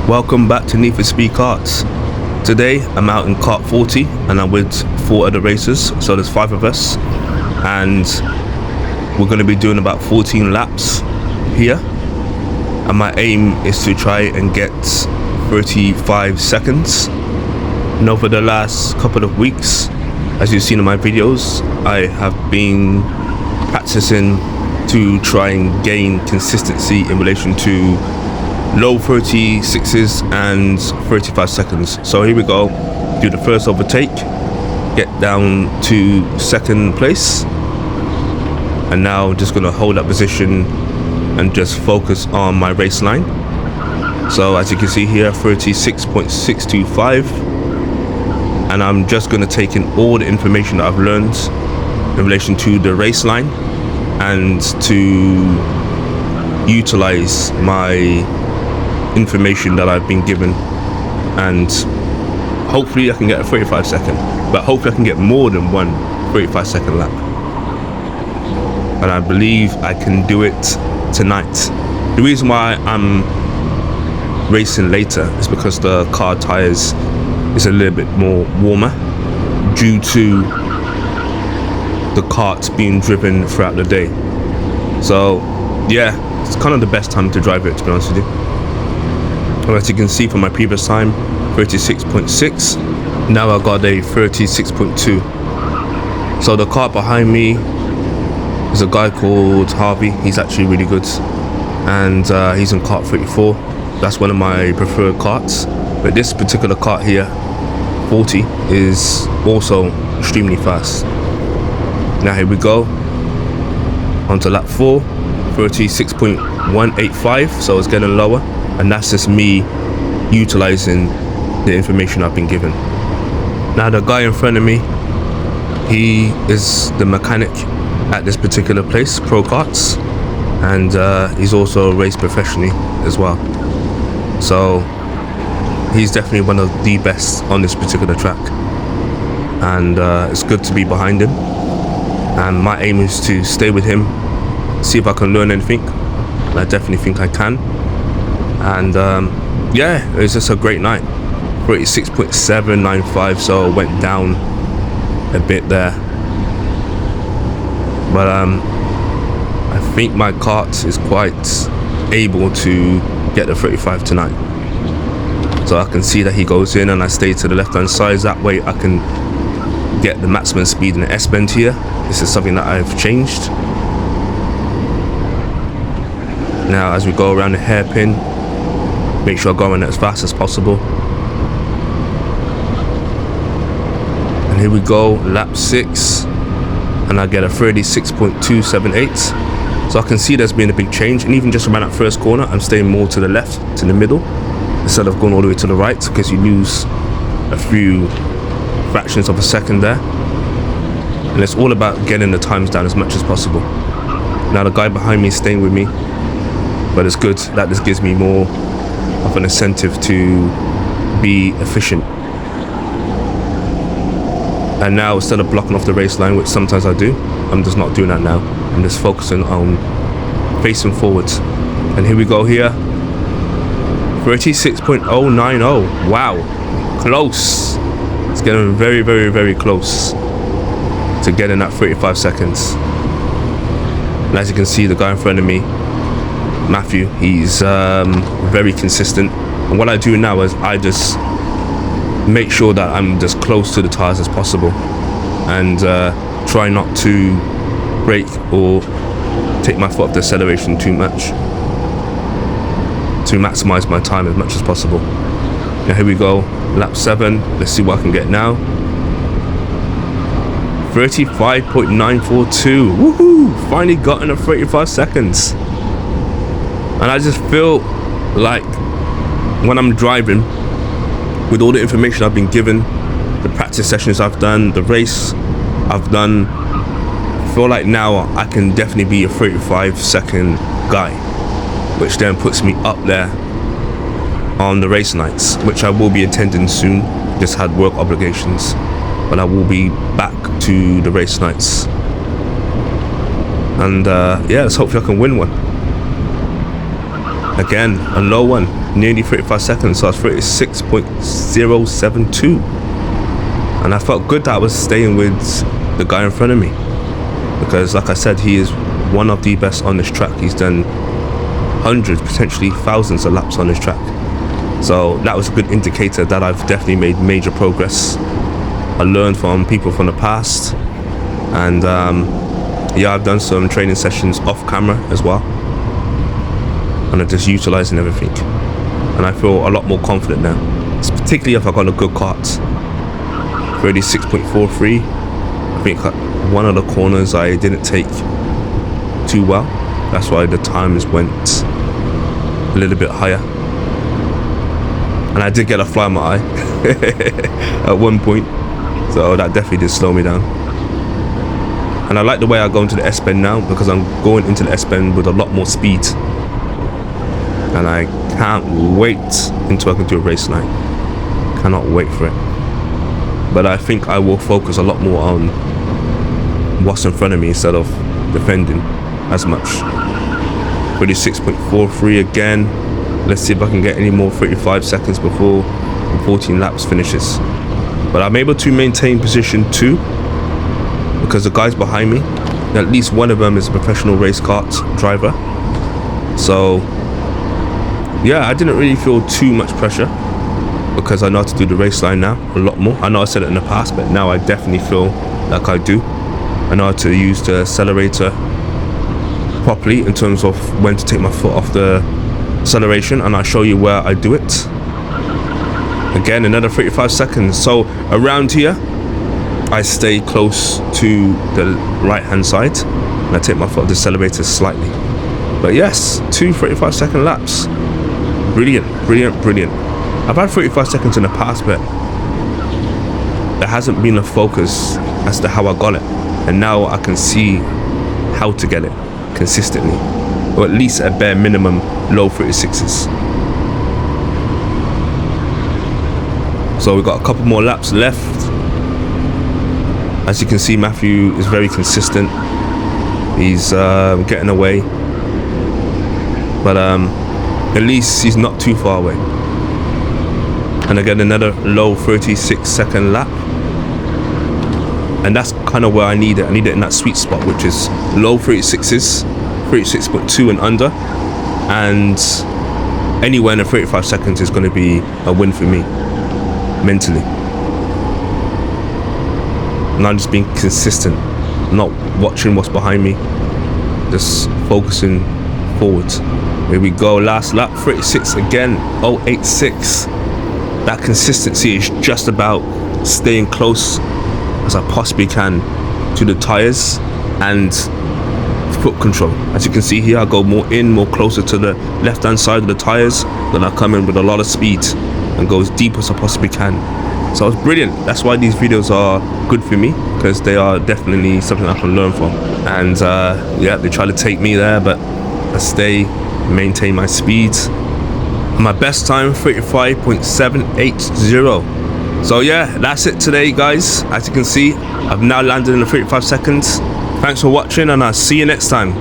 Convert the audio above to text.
Welcome back to Need for Speed Karts. Today I'm out in kart 40 and I'm with 4 other racers, so there's 5 of us, and we're going to be doing about 14 laps here, and my aim is to try and get 35 seconds. And over the last couple of weeks, as you've seen in my videos, I have been practicing to try and gain consistency in relation to low 36s and 35 seconds. So here we go, do the first overtake, get down to second place, and now just going to hold that position and just focus on my race line. So as you can see here, 36.625, and I'm just going to take in all the information that I've learned in relation to the race line and to utilize my information that I've been given, and hopefully I can get a 35 second, but hopefully I can get more than one 35 second lap, and I believe I can do it tonight. The reason why I'm racing later is because the car tires is a little bit more warmer due to the karts being driven throughout the day. So yeah, it's kind of the best time to drive it, to be honest with you. As you can see from my previous time, 36.6, now I got a 36.2. So the kart behind me is a guy called Harvey. He's actually really good, and he's in kart 34. That's one of my preferred karts, but this particular kart here, 40, is also extremely fast. Now here we go, onto lap 4, 36.185, so it's getting lower. And that's just me utilizing the information I've been given. Now the guy in front of me, he is the mechanic at this particular place, Pro Karts, and he's also raced professionally as well. So he's definitely one of the best on this particular track, and it's good to be behind him. And my aim is to stay with him, see if I can learn anything. And I definitely think I can. And yeah, it was just a great night. 36.795, so went down a bit there, but I think my kart is quite able to get the 35 tonight. So I can see that he goes in and I stay to the left hand side, that way I can get the maximum speed in the S-bend here. This is something that I've changed. Now as we go around the hairpin, make sure I'm going as fast as possible. And here we go, lap 6, and I get a 36.278. So I can see there's been a big change, and even just around that first corner, I'm staying more to the left, to the middle, instead of going all the way to the right, because you lose a few fractions of a second there. And it's all about getting the times down as much as possible. Now the guy behind me is staying with me, but it's good that this gives me more of an incentive to be efficient. And now instead of blocking off the race line, which sometimes I do, I'm just not doing that now. I'm just focusing on facing forwards. And here we go here, 36.090. Wow, close. It's getting very, very, very close to getting that 35 seconds. And as you can see, the guy in front of me, Matthew, he's very consistent, and what I do now is I just make sure that I'm as close to the tires as possible, and try not to brake or take my foot off the acceleration too much to maximize my time as much as possible. Now here we go, lap 7, let's see what I can get now. 35.942, woohoo, finally gotten a 35 seconds. And I just feel like when I'm driving, with all the information I've been given, the practice sessions I've done, the race I've done, I feel like now I can definitely be a 35 second guy, which then puts me up there on the race nights, which I will be attending soon. Just had work obligations, but I will be back to the race nights. And yeah, let's hopefully I can win one. Again, a low one, nearly 35 seconds, so I was 36.072. And I felt good that I was staying with the guy in front of me, because like I said, he is one of the best on this track. He's done hundreds, potentially thousands of laps on this track. So that was a good indicator that I've definitely made major progress. I learned from people from the past, and yeah, I've done some training sessions off camera as well, and I'm just utilizing everything, and I feel a lot more confident now, particularly if I got a good kart. 36.43. I think one of the corners I didn't take too well, that's why the times went a little bit higher, and I did get a fly in my eye at one point, so that definitely did slow me down. And I like the way I go into the S-bend now, because I'm going into the S-bend with a lot more speed, and I can't wait until I can do a race line. Cannot wait for it. But I think I will focus a lot more on what's in front of me instead of defending as much. 36.43 again. Let's see if I can get any more 35 seconds before 14 laps finishes. But I'm able to maintain position 2 because the guys behind me, at least one of them is a professional race kart driver. So yeah, I didn't really feel too much pressure, because I know how to do the race line now a lot more. I know I said it in the past, but now I definitely feel like I do. I know how to use the accelerator properly in terms of when to take my foot off the acceleration, and I'll show you where I do it. Again, another 35 seconds. So around here, I stay close to the right hand side, and I take my foot off the accelerator slightly. But yes, 2 35-second laps. Brilliant, brilliant, brilliant. I've had 35 seconds in the past, but there hasn't been a focus as to how I got it, and now I can see how to get it consistently, or at least at bare minimum low 36s. So we've got a couple more laps left. As you can see, Matthew is very consistent. He's getting away, but at least he's not too far away. And again, another low 36-second lap, and that's kind of where I need it. I need it in that sweet spot, which is low 36s, 36.2 and under, and anywhere in the 35 seconds is going to be a win for me mentally. And I'm just being consistent, not watching what's behind me, just focusing forward. Here we go, last lap, 36 again, 086. That consistency is just about staying close as I possibly can to the tires and foot control. As you can see here, I go more closer to the left hand side of the tires, then I come in with a lot of speed and go as deep as I possibly can. So it's brilliant. That's why these videos are good for me, because they are definitely something I can learn from. And yeah, they try to take me there, but I stay, maintain my speeds. My best time, 35.780. So yeah, that's it today, guys. As you can see, I've now landed in the 35 seconds. Thanks for watching, and I'll see you next time.